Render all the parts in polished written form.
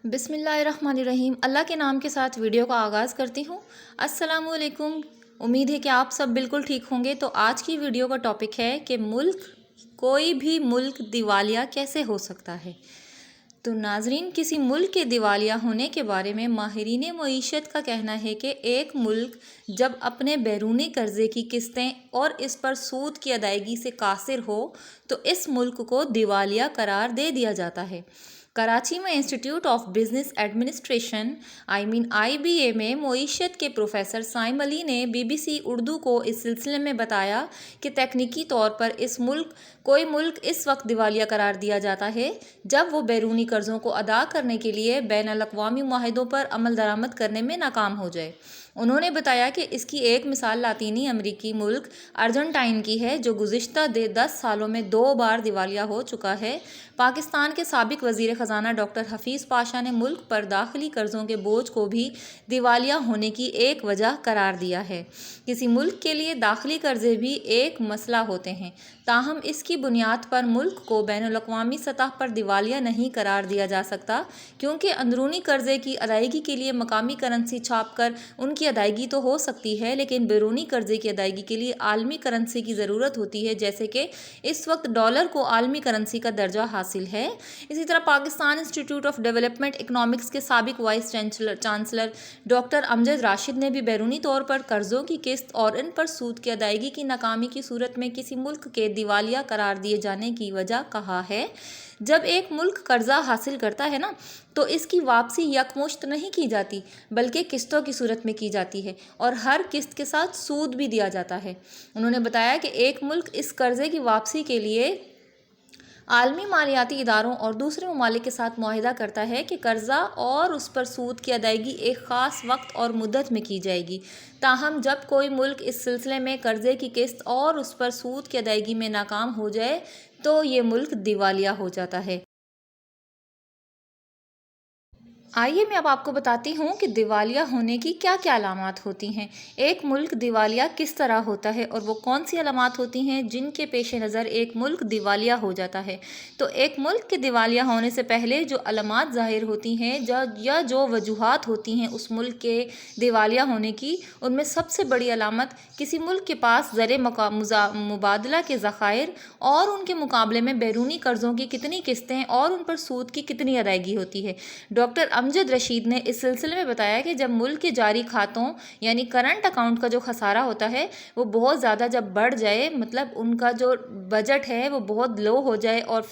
बिस्मिल्लाहिर्रहमानिर्रहीम। अल्लाह के नाम के साथ वीडियो का आगाज़ करती हूँ। अस्सलामुअलैकुम। उम्मीद है कि आप सब बिल्कुल ठीक होंगे। तो आज की वीडियो का टॉपिक है कि कोई भी मुल्क दिवालिया कैसे हो सकता है। तो नाजरीन, किसी मुल्क के दिवालिया होने के बारे में माहिरीन मईशत का कहना है कि एक मुल्क जब अपने बैरूनी कर्ज़े की किस्तें और इस पर सूद की अदायगी से कासिर हो तो इस मुल्क को दिवालिया करार दे दिया जाता है। कराची में institute of business administration IBA में मईशत के प्रोफेसर साइम अली ने BBC उर्दू को इस सिलसिले में बताया कि तकनीकी तौर पर कोई मुल्क इस वक्त दिवालिया करार दिया जाता है जब वो बैरूनी कर्ज़ों को अदा करने के लिए बैनुल-अक़वामी मुआहदों पर अमल दरामद करने में नाकाम हो जाए। उन्होंने बताया कि इसकी एक मिसाल लातीनी अमरीकी मुल्क अर्जेंटाइन की है, जो गुज़िश्ता 10 सालों में 2 बार दिवालिया हो चुका है। पाकिस्तान के साबिक वज़ीर ख़ज़ाना डॉक्टर हफीज़ पाशा ने मुल्क पर दाखिली कर्ज़ों के बोझ को भी दिवालिया होने की एक वजह करार दिया है। किसी मुल्क के लिए दाखिली कर्ज़े भी एक मसला होते हैं, ताहम इसकी बुनियाद पर मुल्क को बैनुल-अक़वामी सतह पर दिवालिया नहीं करार दिया जा सकता, क्योंकि अंदरूनी कर्ज़े की अदायगी के लिए मकामी करेंसी छाप कर उनकी अदायगी तो हो सकती है, लेकिन बैरूनी कर्ज़े की अदायगी के लिए आलमी करेंसी की ज़रूरत होती है, जैसे कि इस वक्त डॉलर को आलमी करेंसी का दर्जा हासिल है। इसी तरह Pakistan institute of development economics के साबिक vice chancellor doctor Amjad Rashid ने भी बैरूनी तौर पर कर्ज़ों की किस्त और इन पर सूद की अदायगी की नाकामी की सूरत में किसी मुल्क के दिवालिया करार दिए जाने की वजह कहा है। जब एक मुल्क कर्जा हासिल करता है ना, तो इसकी वापसी यकमुश्त नहीं की जाती, बल्कि किस्तों की सूरत में की जाती है और हर किस्त के साथ सूद भी दिया जाता है। उन्होंने बताया कि एक मुल्क इस कर्जे की वापसी के लिए आलमी मालियाती इदारों और दूसरे ममालिक के साथ मुआहिदा करता है कि कर्ज़ा और उस पर सूद की अदायगी एक ख़ास वक्त और मुद्दत में की जाएगी। ताहम जब कोई मुल्क इस सिलसिले में कर्ज़े की किस्त और उस पर सूद की अदायगी में नाकाम हो जाए तो ये मुल्क दिवालिया हो जाता है। आइए मैं अब आपको बताती हूँ कि दिवालिया होने की क्या क्या अलामात होती हैं। एक मुल्क दिवालिया किस तरह होता है और वो कौन सी अलामात होती हैं जिनके पेश नज़र एक मुल्क दिवालिया हो जाता है। तो एक मुल्क के दिवालिया होने से पहले जो अलामात ज़ाहिर होती हैं या जो वजूहात होती हैं उस मुल्क के दिवालिया होने की, उनमें सबसे बड़ी अलामत किसी मुल्क के पास ज़र मुबादला के ज़खायर और उनके मुकाबले में बैरूनी कर्ज़ों की कितनी किस्तें और उन पर सूद की कितनी अदायगी होती है। डॉक्टर अमजद रशीद ने इस सिलसिले में बताया कि जब मुल्क के जारी खातों यानी करंट अकाउंट का जो खसारा होता है वो बहुत ज़्यादा जब बढ़ जाए, मतलब उनका जो बजट है वो बहुत लो हो जाए और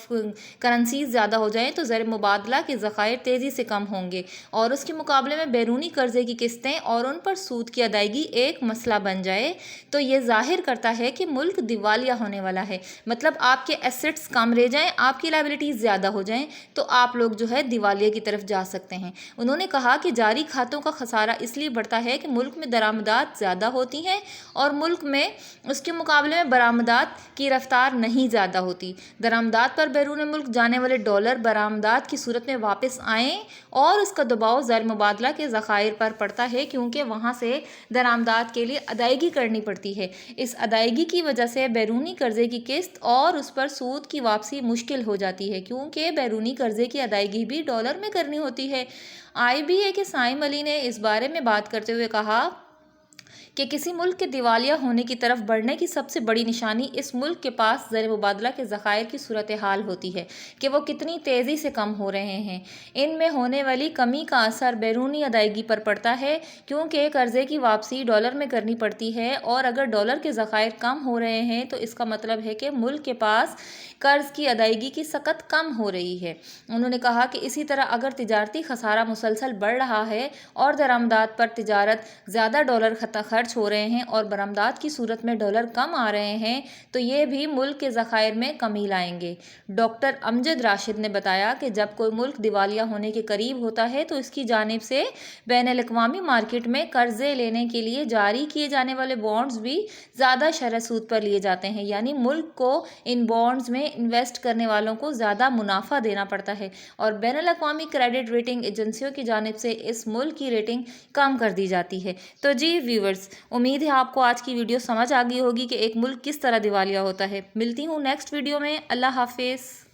करेंसीज ज़्यादा हो जाए, तो ज़र मुबादला के ज़खायर तेज़ी से कम होंगे और उसके मुकाबले में बैरूनी कर्ज़े की किस्तें और उन पर सूद की अदायगी एक मसला बन जाए, तो ये ज़ाहिर करता है कि मुल्क दिवालिया होने वाला है। मतलब आपके एसेट्स कम रह जाएँ, आपकी लायबिलिटीज़ ज़्यादा हो जाएँ, तो आप लोग जो है दिवालिया की तरफ जा सकते हैं। उन्होंने कहा कि जारी खातों का खसारा इसलिए बढ़ता है कि मुल्क में दरामदात ज़्यादा होती हैं और मुल्क में उसके मुकाबले में बरामदात की रफ्तार नहीं ज़्यादा होती। दरामदात पर बैरून मुल्क जाने वाले डॉलर बरामदात की सूरत में वापस आएँ और उसका दबाव ज़र मुबादला के ज़खायर पर पड़ता है, क्योंकि वहाँ से दरामदात के लिए अदायगी करनी पड़ती है। इस अदायगी की वजह से बैरूनी कर्ज़े की किस्त और उस पर सूद की वापसी मुश्किल हो जाती है, क्योंकि बैरूनी कर्ज़े की अदायगी भी डॉलर में करनी होती है। IBA के साइम अली ने इस बारे में बात करते हुए कहा कि किसी मुल्क के दिवालिया होने की तरफ बढ़ने की सबसे बड़ी निशानी इस मुल्क के पास ज़र मुबादला के ज़खायर की सूरत हाल होती है कि वो कितनी तेज़ी से कम हो रहे हैं। इनमें होने वाली कमी का असर बैरूनी अदायगी पर पड़ता है, क्योंकि कर्ज़े की वापसी डॉलर में करनी पड़ती है और अगर डॉलर के ज़खायर कम हो रहे हैं तो इसका मतलब है कि मुल्क के पास कर्ज़ की अदायगी की सकत कम हो रही है। उन्होंने कहा कि इसी तरह अगर तिजारती खसारा मुसलसल बढ़ रहा है और दरामदात पर तिजारत ज़्यादा डॉलर खर्च हो रहे हैं और बरामदात की सूरत में डॉलर कम आ रहे हैं, तो ये भी मुल्क के ज़खायर में कमी लाएंगे। डॉक्टर अमजद राशिद ने बताया कि जब कोई मुल्क दिवालिया होने के करीब होता है तो इसकी जानिब से बैनुल-अक़वामी मार्केट में कर्ज़े लेने के लिए जारी किए जाने वाले बॉन्ड्स भी ज़्यादा शरह सूद पर लिए जाते हैं, यानी मुल्क को इन बॉन्ड्स में इन्वेस्ट करने वालों को ज़्यादा मुनाफा देना पड़ता है और बैनुल-अक़वामी क्रेडिट रेटिंग एजेंसियों की जानिब से इस मुल्क की रेटिंग कम कर दी जाती है। तो जी व्यूअर्स, उम्मीद है आपको आज की वीडियो समझ आ गई होगी कि एक मुल्क किस तरह दिवालिया होता है। मिलती हूँ नेक्स्ट वीडियो में। अल्लाह हाफिज़।